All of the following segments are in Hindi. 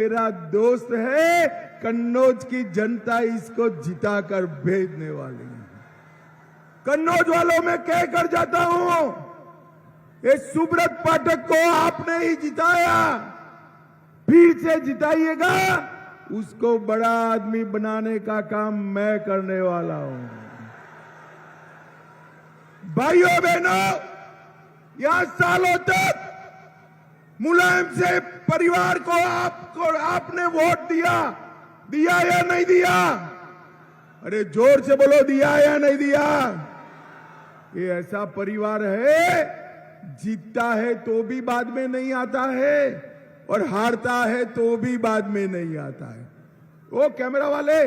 मेरा दोस्त है, कन्नौज की जनता इसको जिताकर भेजने वाली है। कन्नौज वालों में कह कर जाता हूं, ये सुब्रत पाठक को आपने ही जिताया, फिर से जिताइएगा, उसको बड़ा आदमी बनाने का काम मैं करने वाला हूं। भाइयों बहनों, यहां सालों तक मुलायम से परिवार को आपने वोट दिया या नहीं दिया? अरे जोर से बोलो, दिया या नहीं दिया? ये ऐसा परिवार है, जीतता है तो भी बाद में नहीं आता है और हारता है तो भी बाद में नहीं आता है। ओ कैमरा वाले,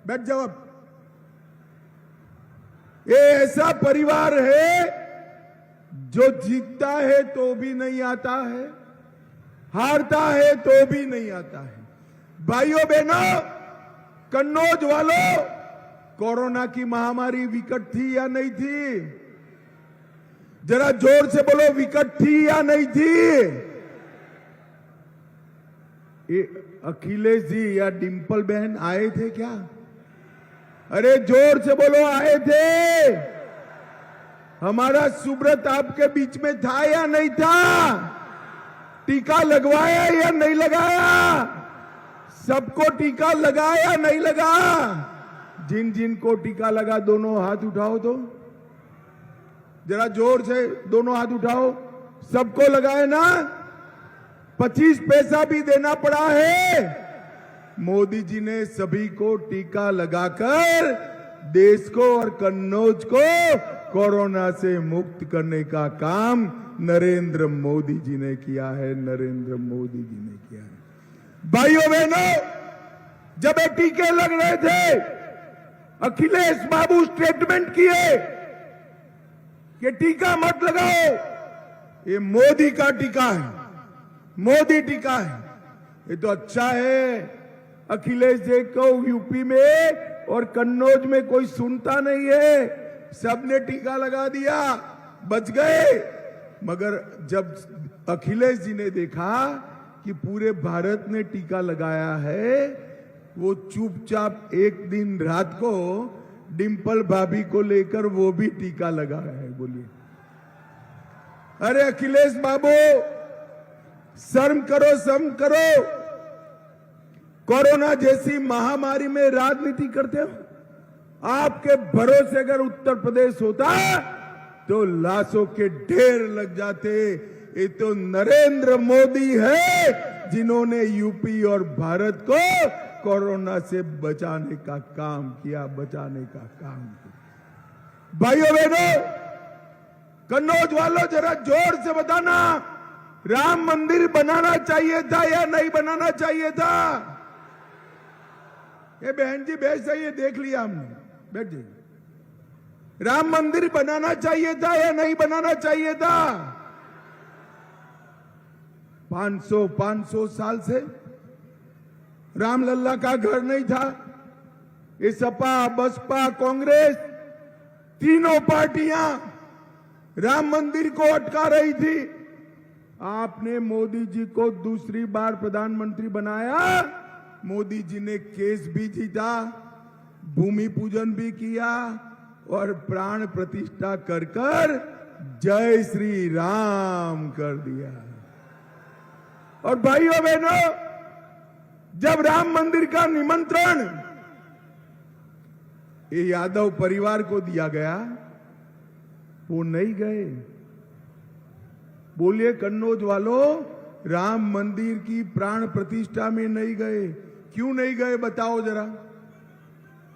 बैठ जाओ। ये ऐसा परिवार है जो जीतता है तो भी नहीं आता है, हारता है तो भी नहीं आता है। भाइयों बहनों, कन्नौज वालों, कोरोना की महामारी विकट थी या नहीं थी? जरा जोर से बोलो, विकट थी या नहीं थी? ये अखिलेश जी या डिंपल बहन आए थे क्या? अरे जोर से बोलो, आए थे? हमारा सुब्रत आपके बीच में था या नहीं था? टीका लगवाया या नहीं लगाया? सबको टीका लगा या नहीं लगा? जिन जिन को टीका लगा दोनों हाथ उठाओ तो, जरा जोर से दोनों हाथ उठाओ। सबको लगाए ना? 25 पैसा भी देना पड़ा है। मोदी जी ने सभी को टीका लगाकर देश को और कन्नौज को कोरोना से मुक्त करने का काम नरेंद्र मोदी जी ने किया है, नरेंद्र मोदी जी ने किया है। भाइयों बहनों, जब ये टीके लग रहे थे, अखिलेश बाबू स्टेटमेंट किए कि टीका मत लगाओ, ये मोदी का टीका है, मोदी टीका है। ये तो अच्छा है, अखिलेश जी को यूपी में और कन्नौज में कोई सुनता नहीं है, सबने टीका लगा दिया, बच गए। मगर जब अखिलेश जी ने देखा कि पूरे भारत ने टीका लगाया है, वो चुपचाप एक दिन रात को डिंपल भाभी को लेकर वो भी टीका लगाया है। बोलिए, अरे अखिलेश बाबू, शर्म करो, शर्म करो। कोरोना जैसी महामारी में राजनीति करते हो। आपके भरोसे अगर उत्तर प्रदेश होता तो लाशों के ढेर लग जाते। ये तो नरेंद्र मोदी है जिन्होंने यूपी और भारत को कोरोना से बचाने का काम किया, बचाने का काम किया। भाइयों बहनों, कन्नौज वालों, जरा जोर से बताना, राम मंदिर बनाना चाहिए था या नहीं बनाना चाहिए था? ये बहन जी बैठ जाइए, देख लिया हमने, बैठ जाइए। राम मंदिर बनाना चाहिए था या नहीं बनाना चाहिए था? 500 साल से रामलल्ला का घर नहीं था। ये सपा, बसपा, कांग्रेस, तीनों पार्टियां राम मंदिर को अटका रही थी। आपने मोदी जी को दूसरी बार प्रधानमंत्री बनाया, मोदी जी ने केस भी जीता, भूमि पूजन भी किया और प्राण प्रतिष्ठा कर कर जय श्री राम कर दिया। और भाइयों बहनों, जब राम मंदिर का निमंत्रण ये यादव परिवार को दिया गया, वो नहीं गए। बोलिए कन्नौज वालों, राम मंदिर की प्राण प्रतिष्ठा में नहीं गए। क्यों नहीं गए बताओ जरा,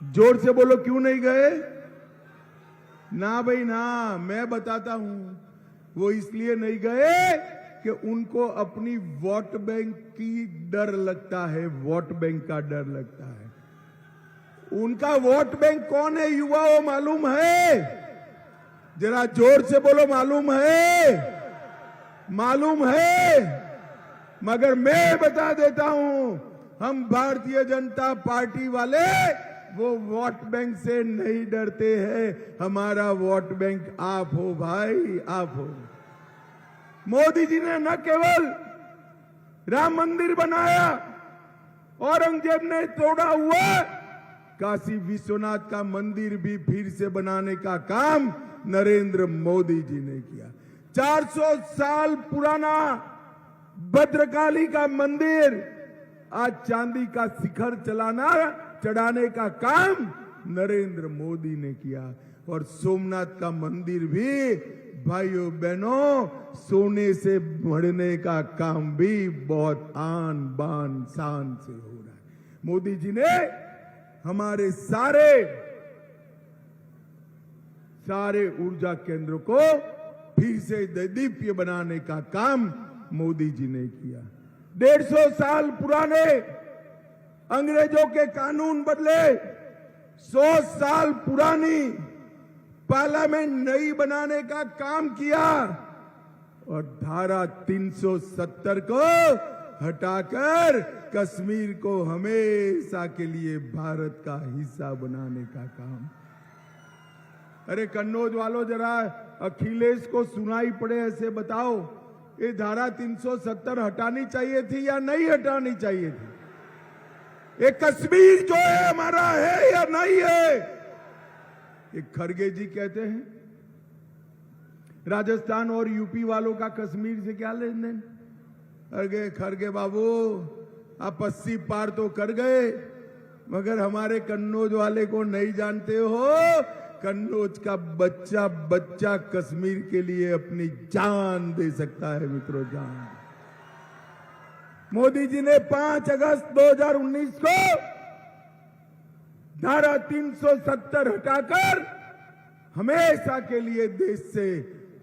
जोर से बोलो, क्यों नहीं गए? ना भाई ना, मैं बताता हूं। वो इसलिए नहीं गए कि उनको अपनी वोट बैंक की डर लगता है, वोट बैंक का डर लगता है। उनका वोट बैंक कौन है युवाओं, मालूम है? जरा जोर से बोलो, मालूम है? मालूम है? मगर मैं बता देता हूं, हम भारतीय जनता पार्टी वाले वो वोट बैंक से नहीं डरते हैं। हमारा वोट बैंक आप हो भाई, आप हो। मोदी जी ने न केवल राम मंदिर बनाया, औरंगजेब ने तोड़ा हुआ काशी विश्वनाथ का मंदिर भी फिर से बनाने का काम नरेंद्र मोदी जी ने किया। 400 साल पुराना भद्रकाली का मंदिर आज चांदी का शिखर चढ़ाने का काम नरेंद्र मोदी ने किया। और सोमनाथ का मंदिर भी भाइयों बहनों सोने से मढ़ने का काम भी बहुत आन बान शान से हो रहा है। मोदी जी ने हमारे सारे ऊर्जा केंद्रों को फिर से दैदीप्य बनाने का काम मोदी जी ने किया। 150 साल पुराने अंग्रेजों के कानून बदले, 100 साल पुरानी पार्लियामेंट नई बनाने का काम किया और धारा 370 को हटाकर कश्मीर को हमेशा के लिए भारत का हिस्सा बनाने का काम। अरे कन्नौज वालों, जरा अखिलेश को सुनाई पड़े ऐसे बताओ, ये धारा 370 हटानी चाहिए थी या नहीं हटानी चाहिए थी? ये कश्मीर जो है हमारा है या नहीं है? एक खरगे जी कहते हैं राजस्थान और यूपी वालों का कश्मीर से क्या लेन देन। खरगे बाबू, आप 80 पार तो कर गए, मगर हमारे कन्नौज वाले को नहीं जानते हो। कन्नौज का बच्चा बच्चा कश्मीर के लिए अपनी जान दे सकता है मित्रों, जान। मोदी जी ने 5 अगस्त 2019 को धारा 370 हटाकर हमेशा के लिए देश से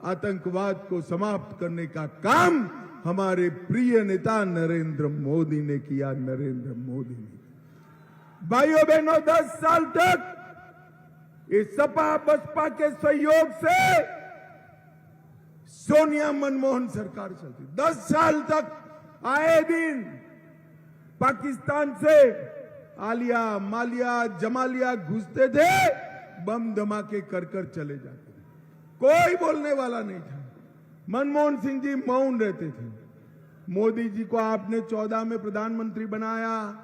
आतंकवाद को समाप्त करने का काम हमारे प्रिय नेता नरेंद्र मोदी ने किया। नरेंद्र मोदी ने, भाइयों बहनों, 10 साल तक इस सपा बसपा के सहयोग से सोनिया मनमोहन सरकार चलती। 10 साल तक आए दिन पाकिस्तान से आलिया मालिया जमालिया घुसते थे, बम धमाके कर चले जाते, कोई बोलने वाला नहीं था। मनमोहन सिंह जी मौन रहते थे। मोदी जी को आपने 14 में प्रधानमंत्री बनाया,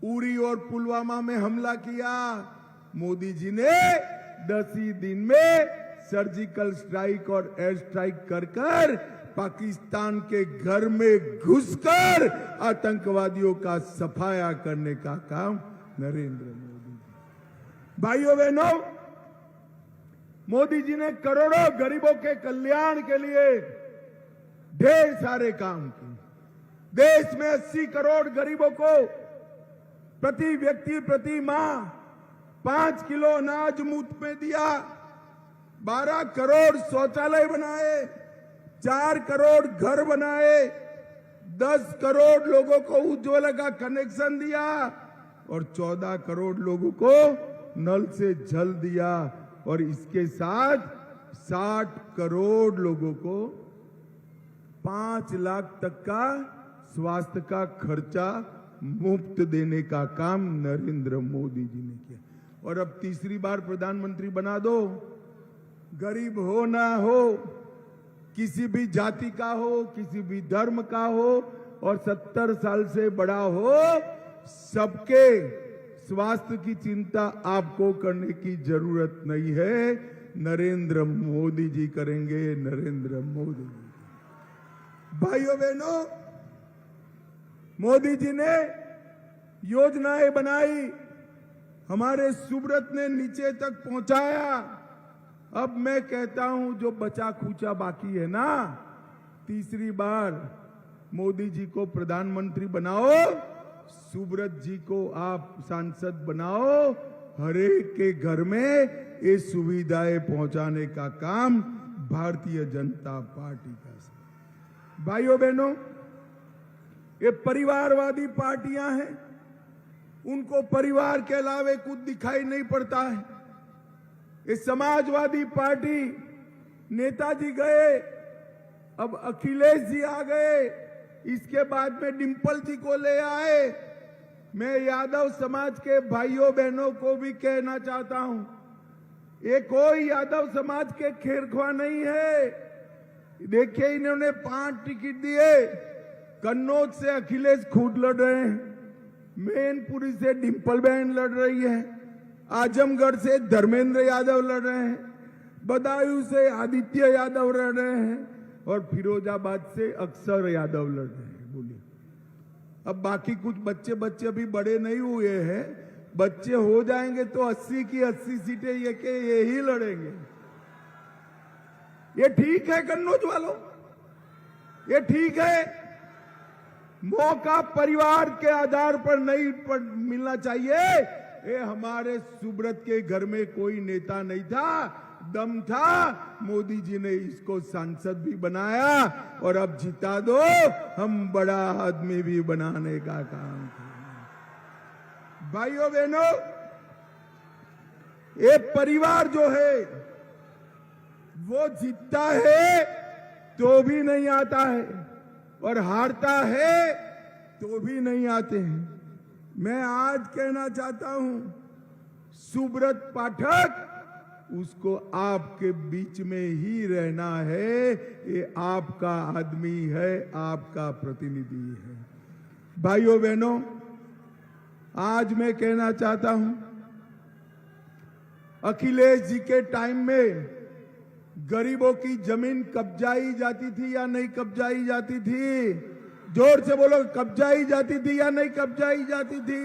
उरी और पुलवामा में हमला किया। मोदी जी ने 10 ही दिन में सर्जिकल स्ट्राइक और एयर स्ट्राइक कर पाकिस्तान के घर में घुसकर आतंकवादियों का सफाया करने का काम नरेंद्र मोदी। भाइयों बहनों, मोदी जी ने करोड़ों गरीबों के कल्याण के लिए ढेर सारे काम किए। देश में 80 करोड़ गरीबों को प्रति व्यक्ति प्रति माह 5 किलो अनाज मुफ्त में दिया, 12 करोड़ शौचालय बनाए, 4 करोड़ घर बनाए, 10 करोड़ लोगों को उज्ज्वला का कनेक्शन दिया और 14 करोड़ लोगों को नल से जल दिया। और इसके साथ 60 करोड़ लोगों को 5 लाख तक का स्वास्थ्य का खर्चा मुफ्त देने का काम नरेंद्र मोदी जी ने किया। और अब तीसरी बार प्रधानमंत्री बना दो, गरीब हो ना हो, किसी भी जाति का हो, किसी भी धर्म का हो और 70 साल से बड़ा हो, सबके स्वास्थ्य की चिंता आपको करने की जरूरत नहीं है, नरेंद्र मोदी जी करेंगे। नरेंद्र मोदी जी। भाइयों बहनों, मोदी जी ने योजनाएं बनाई, हमारे सुब्रत ने नीचे तक पहुंचाया। अब मैं कहता हूं जो बचा खुचा बाकी है ना, तीसरी बार मोदी जी को प्रधानमंत्री बनाओ, सुब्रत जी को आप सांसद बनाओ, हर एक के घर में ये सुविधाएं पहुंचाने का काम भारतीय जनता पार्टी का है। भाइयों बहनों, ये परिवारवादी पार्टियां हैं, उनको परिवार के अलावे कुछ दिखाई नहीं पड़ता है। ये समाजवादी पार्टी, नेताजी गए, अब अखिलेश जी आ गए, इसके बाद में डिंपल जी को ले आए। मैं यादव समाज के भाइयों बहनों को भी कहना चाहता हूं, ये कोई यादव समाज के खेरख्वा नहीं है। देखिए, इन्होंने 5 टिकट दिए, कन्नौज से अखिलेश खुद लड़ रहे हैं, मैनपुरी से डिंपल बहन लड़ रही है, आजमगढ़ से धर्मेंद्र यादव लड़ रहे हैं, बदायूं से आदित्य यादव लड़ रहे हैं और फिरोजाबाद से अक्षर यादव लड़ रहे हैं। बोलिए, अब बाकी कुछ बच्चे अभी बड़े नहीं हुए हैं, बच्चे हो जाएंगे तो 80 की 80 सीटें ये ही लड़ेंगे। ये ठीक है कन्नौज वालों, ये ठीक है। मौका परिवार के आधार पर नहीं मिलना चाहिए। ये हमारे सुब्रत के घर में कोई नेता नहीं था, दम था, मोदी जी ने इसको सांसद भी बनाया और अब जिता दो, हम बड़ा आदमी भी बनाने का काम करेंगे। भाइयों बहनों, ये परिवार जो है वो जीतता है तो भी नहीं आता है और हारता है तो भी नहीं आते हैं। मैं आज कहना चाहता हूं, सुब्रत पाठक, उसको आपके बीच में ही रहना है। ये आपका आदमी है, आपका प्रतिनिधि है। भाइयों बहनों, आज मैं कहना चाहता हूं, अखिलेश जी के टाइम में गरीबों की जमीन कब्जाई जाती थी या नहीं कब्जाई जाती थी? जोर से बोलो, कब्जाई जाती थी या नहीं कब्जाई जाती थी?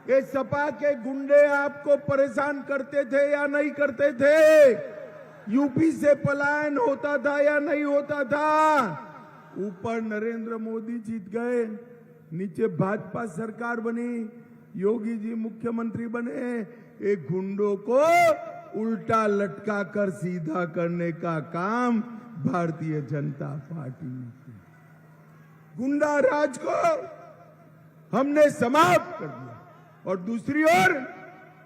ये सपा के गुंडे आपको परेशान करते थे या नहीं करते थे? यूपी से पलायन होता था या नहीं होता था? ऊपर नरेंद्र मोदी जीत गए, नीचे भाजपा सरकार बनी, योगी जी मुख्यमंत्री बने। एक गुंडों को उल्टा लटका कर सीधा करने का काम भारतीय जनता पार्टी ने किया। गुंडा राज को हमने समाप्त कर दिया। और दूसरी ओर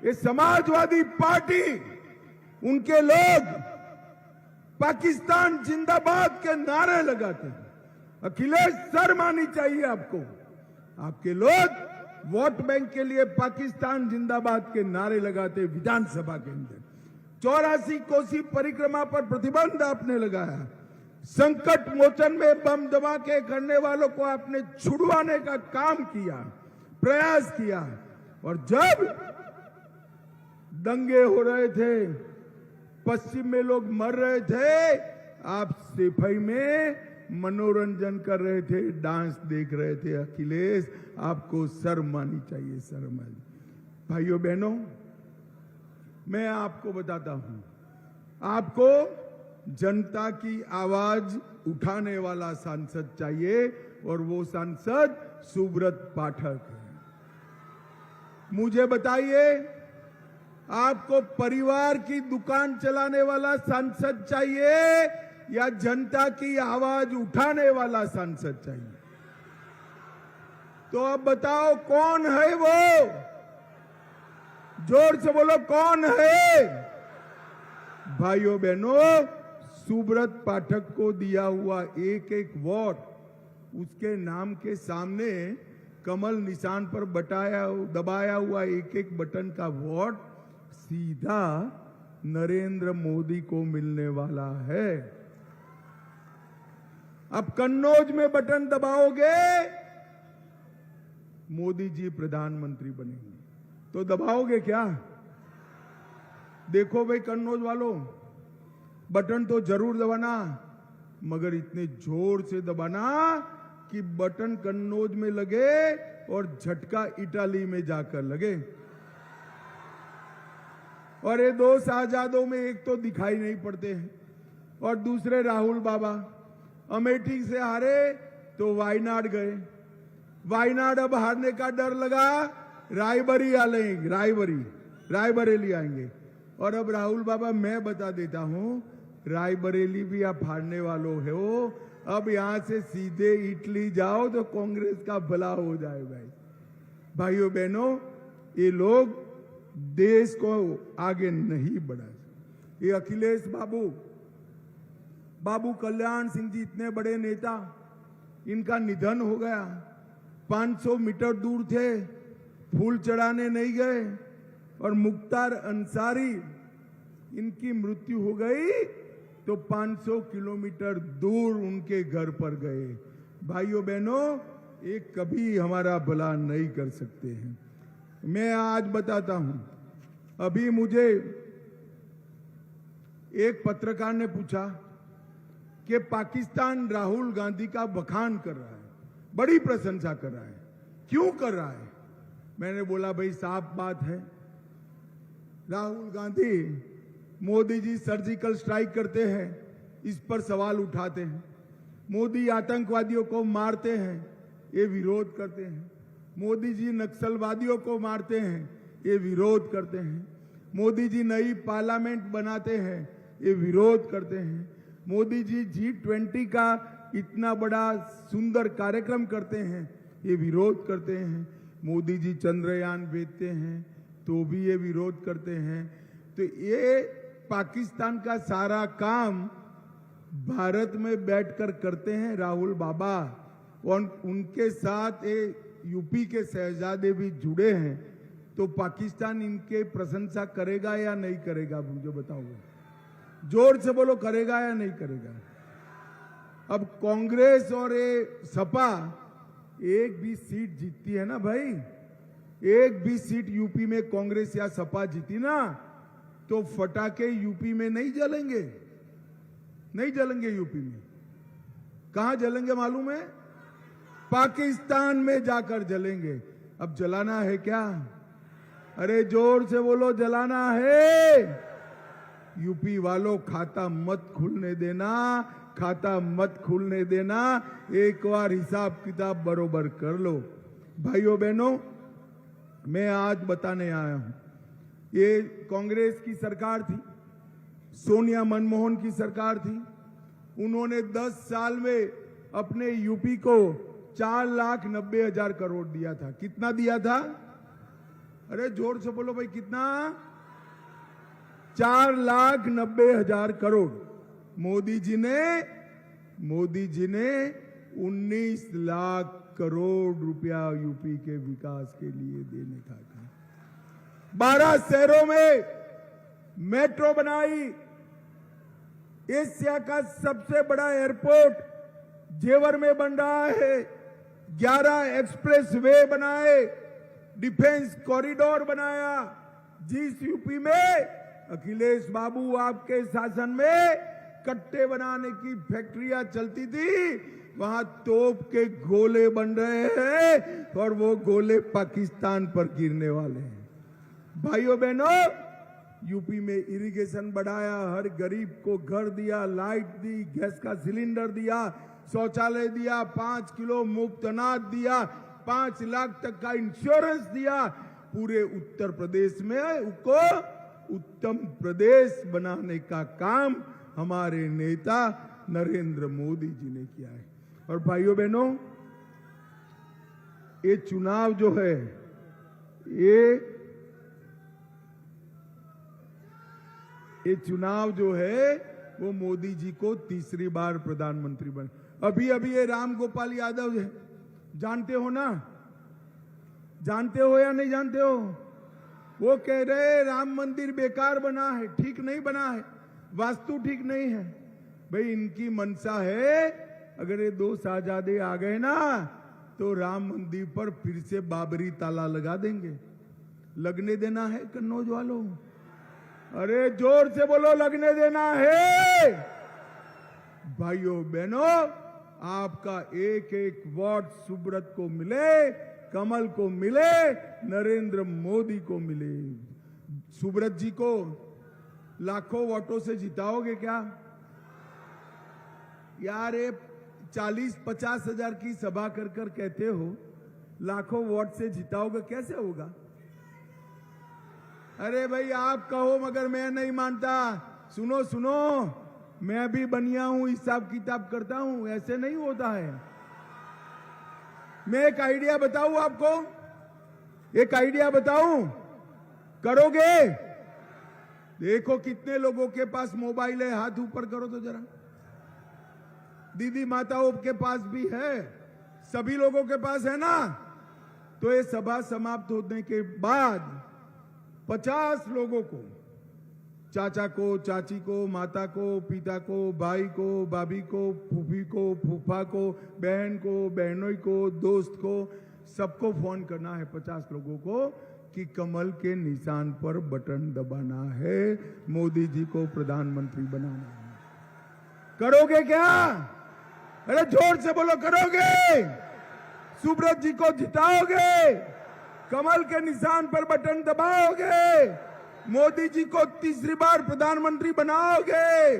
ये समाजवादी पार्टी, उनके लोग पाकिस्तान जिंदाबाद के नारे लगाते हैं। अखिलेश, शर्म आनी चाहिए आपको। आपके लोग वोट बैंक के लिए पाकिस्तान जिंदाबाद के नारे लगाते विधानसभा के अंदर। 84 कोसी परिक्रमा पर प्रतिबंध आपने लगाया। संकट मोचन में बम धमाके करने वालों को आपने छुड़वाने का काम किया, प्रयास किया। और जब दंगे हो रहे थे, पश्चिम में लोग मर रहे थे, आप सिपाही में मनोरंजन कर रहे थे, डांस देख रहे थे। अखिलेश, आपको शर्म आनी चाहिए, शर्म आनी। भाइयों बहनों, मैं आपको बताता हूं, आपको जनता की आवाज उठाने वाला सांसद चाहिए और वो सांसद सुब्रत पाठक है। मुझे बताइए, आपको परिवार की दुकान चलाने वाला सांसद चाहिए या जनता की आवाज उठाने वाला सांसद चाहिए? तो अब बताओ, कौन है वो? जोर से बोलो, कौन है? भाइयों बहनों, सुब्रत पाठक को दिया हुआ एक एक वोट, उसके नाम के सामने कमल निशान पर दबाया हुआ एक एक बटन का वोट सीधा नरेंद्र मोदी को मिलने वाला है। अब कन्नौज में बटन दबाओगे, मोदी जी प्रधानमंत्री बनेंगे, तो दबाओगे क्या? देखो भाई कन्नौज वालों, बटन तो जरूर दबाना, मगर इतने जोर से दबाना कि बटन कन्नौज में लगे और झटका इटाली में जाकर लगे। और ये दो शाहजादों में एक तो दिखाई नहीं पड़ते हैं और दूसरे राहुल बाबा अमेठी से हारे तो वायनाड गए। वायनाड अब हारने का डर लगा, रायबरेली आएंगे। और अब राहुल बाबा, मैं बता देता हूं, रायबरेली भी आप हारने वालों हो। अब यहां से सीधे इटली जाओ तो कांग्रेस का भला हो जाए। भाइयों बहनों, ये लोग देश को आगे नहीं बढ़ा। ये अखिलेश बाबू कल्याण सिंह जी इतने बड़े नेता, इनका निधन हो गया। 500 मीटर दूर थे, फूल चढ़ाने नहीं गए। और मुख्तार अंसारी, इनकी मृत्यु हो गई तो 500 किलोमीटर दूर उनके घर पर गए। भाइयों बहनों, ये कभी हमारा भला नहीं कर सकते हैं। मैं आज बताता हूं, अभी मुझे एक पत्रकार ने पूछा कि पाकिस्तान राहुल गांधी का बखान कर रहा है, बड़ी प्रशंसा कर रहा है, क्यों कर रहा है? मैंने बोला भाई साफ बात है, राहुल गांधी मोदी जी सर्जिकल स्ट्राइक करते हैं, इस पर सवाल उठाते हैं। मोदी आतंकवादियों को मारते हैं, ये विरोध करते हैं। मोदी जी नक्सलवादियों को मारते हैं, ये विरोध करते हैं। मोदी जी नई पार्लियामेंट बनाते हैं, ये विरोध करते हैं। मोदी जी G20 का इतना बड़ा सुंदर कार्यक्रम करते हैं, ये विरोध करते हैं। मोदी जी चंद्रयान भेजते हैं तो भी ये विरोध करते हैं। तो ये पाकिस्तान का सारा काम भारत में बैठकर करते हैं राहुल बाबा, और उनके साथ ये यूपी के शहजादे भी जुड़े हैं। तो पाकिस्तान इनके प्रशंसा करेगा या नहीं करेगा, मुझे बताओगे? जोर से बोलो, करेगा या नहीं करेगा? अब कांग्रेस और ये सपा एक भी सीट जीतती है ना भाई, एक भी सीट यूपी में कांग्रेस या सपा जीती ना, तो फटाके यूपी में नहीं जलेंगे, नहीं जलेंगे यूपी में। कहां जलेंगे मालूम है? पाकिस्तान में जाकर जलेंगे। अब जलाना है क्या? अरे जोर से बोलो, जलाना है। यूपी वालों, खाता मत खुलने देना, खाता मत खुलने देना। एक बार हिसाब किताब बरोबर कर लो। भाइयों बहनों, मैं आज बताने आया हूं, ये कांग्रेस की सरकार थी, सोनिया मनमोहन की सरकार थी। उन्होंने 10 साल में अपने यूपी को 4,90,000 करोड़ दिया था। कितना दिया था? अरे जोर से बोलो भाई, कितना? 4,90,000 करोड़। मोदी जी ने 19 लाख करोड़ रुपया यूपी के विकास के लिए देने का कहा। 12 शहरों में मेट्रो बनाई, एशिया का सबसे बड़ा एयरपोर्ट जेवर में बन रहा है, 11 एक्सप्रेस वे बनाए, डिफेंस कॉरिडोर बनाया। जिस यूपी में अखिलेश बाबू आपके शासन में कट्टे बनाने की फैक्ट्रियां चलती थी, वहां तोप के गोले बन रहे हैं, और वो गोले पाकिस्तान पर गिरने वाले हैं। भाइयों बहनों, यूपी में इरिगेशन बढ़ाया, हर गरीब को घर दिया, लाइट दी, गैस का सिलेंडर दिया, शौचालय दिया, 5 किलो मुफ्त अनाज दिया, 5 लाख तक का इंश्योरेंस दिया। पूरे उत्तर प्रदेश में उसको उत्तम प्रदेश बनाने का काम हमारे नेता नरेंद्र मोदी जी ने किया है। और भाइयों बहनों, ये चुनाव जो है, ये चुनाव जो है वो मोदी जी को तीसरी बार प्रधानमंत्री बन। अभी ये राम गोपाल यादव है, जानते हो ना? जानते हो या नहीं जानते हो? वो कह रहे राम मंदिर बेकार बना है, ठीक नहीं बना है, वास्तु ठीक नहीं है। भाई इनकी मनसा है, अगर ये 2 शाहजादे आ गए ना, तो राम मंदिर पर फिर से बाबरी ताला लगा देंगे। लगने देना है कन्नौज वालों? अरे जोर से बोलो, लगने देना है। भाइयों बहनों, आपका एक एक वोट सुब्रत को मिले, कमल को मिले, नरेंद्र मोदी को मिले। सुब्रत जी को लाखों वोटों से जिताओगे क्या? यार, 40-50 हजार की सभा कर कर कहते हो लाखों वोट से जिताओगे, कैसे होगा? अरे भाई आप कहो, मगर मैं नहीं मानता। सुनो सुनो, मैं भी बनिया हूं, हिसाब किताब करता हूं, ऐसे नहीं होता है। मैं एक आइडिया बताऊं आपको, एक आइडिया बताऊं, करोगे? देखो कितने लोगों के पास मोबाइल है, हाथ ऊपर करो तो जरा। दीदी माताओं के पास भी है, सभी लोगों के पास है ना? तो ये सभा समाप्त होने के बाद 50 लोगों को चाचा को, चाची को, माता को, पिता को, भाई को, भाभी को, फूफी को, फूफा को, बहन को, बहनोई को, दोस्त को, सबको फोन करना है 50 लोगों को कि कमल के निशान पर बटन दबाना है, मोदी जी को प्रधानमंत्री बनाना है। करोगे क्या? अरे जोर से बोलो, करोगे? सुब्रत जी को जिताओगे? कमल के निशान पर बटन दबाओगे? मोदी जी को तीसरी बार प्रधानमंत्री बनाओगे?